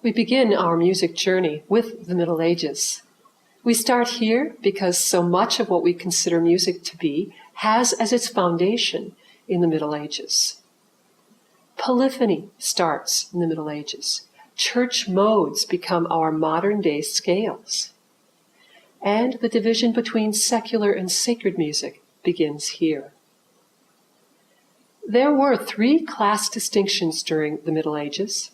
We begin our music journey with the Middle Ages. We start here because so much of what we consider music to be has as its foundation in the Middle Ages. Polyphony starts in the Middle Ages. Church modes become our modern-day scales. And the division between secular and sacred music begins here. There were 3 class distinctions during the Middle Ages.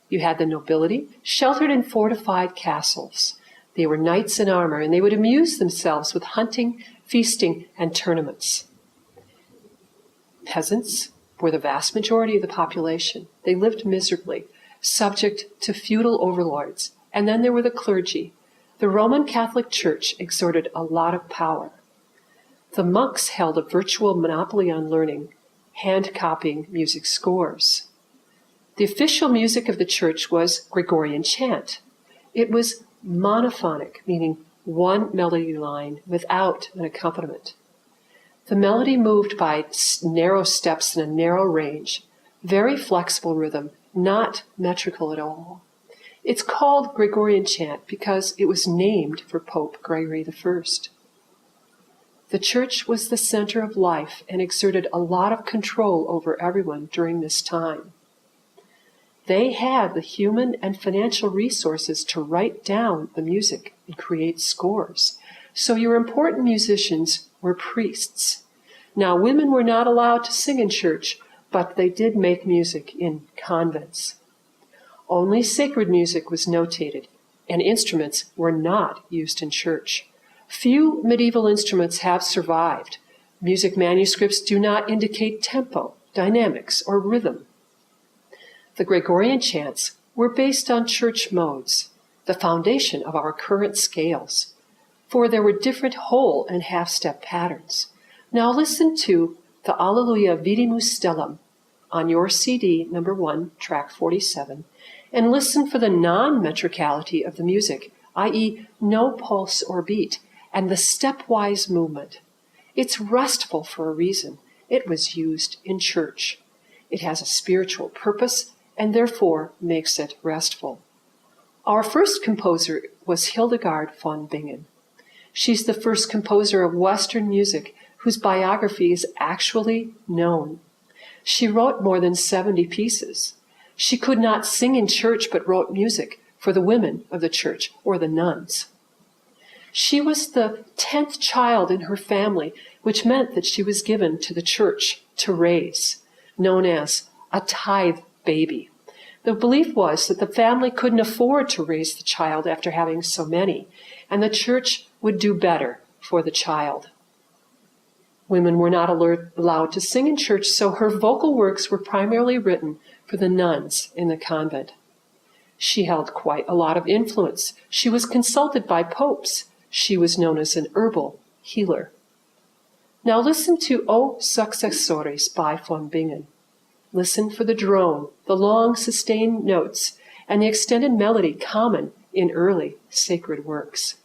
You had the nobility, sheltered in fortified castles. They were knights in armor, and they would amuse themselves with hunting, feasting, and tournaments. Peasants were the vast majority of the population. They lived miserably, subject to feudal overlords. And then there were the clergy. The Roman Catholic Church exerted a lot of power. The monks held a virtual monopoly on learning, hand-copying music scores. The official music of the church was Gregorian chant. It was monophonic, meaning one melody line without an accompaniment. The melody moved by narrow steps in a narrow range, very flexible rhythm, not metrical at all. It's called Gregorian chant because it was named for Pope Gregory I. The church was the center of life and exerted a lot of control over everyone during this time. They had the human and financial resources to write down the music and create scores. So your important musicians were priests. Now, women were not allowed to sing in church, but they did make music in convents. Only sacred music was notated, and instruments were not used in church. Few medieval instruments have survived. Music manuscripts do not indicate tempo, dynamics, or rhythm. The Gregorian chants were based on church modes, the foundation of our current scales, for there were different whole and half-step patterns. Now listen to the Alleluia Vidimus Stellam on your CD number 1, track 47, and listen for the non-metricality of the music, i.e. no pulse or beat, and the stepwise movement. It's restful for a reason. It was used in church. It has a spiritual purpose and therefore makes it restful. Our first composer was Hildegard von Bingen. She's the first composer of Western music whose biography is actually known. She wrote more than 70 pieces. She could not sing in church but wrote music for the women of the church or the nuns. She was the 10th child in her family, which meant that she was given to the church to raise, known as a tithe baby. The belief was that the family couldn't afford to raise the child after having so many, and the church would do better for the child. Women were not allowed to sing in church, so her vocal works were primarily written for the nuns in the convent. She held quite a lot of influence. She was consulted by popes. She was known as an herbal healer. Now listen to O Successores by von Bingen. Listen for the drone, the long sustained notes, and the extended melody common in early sacred works.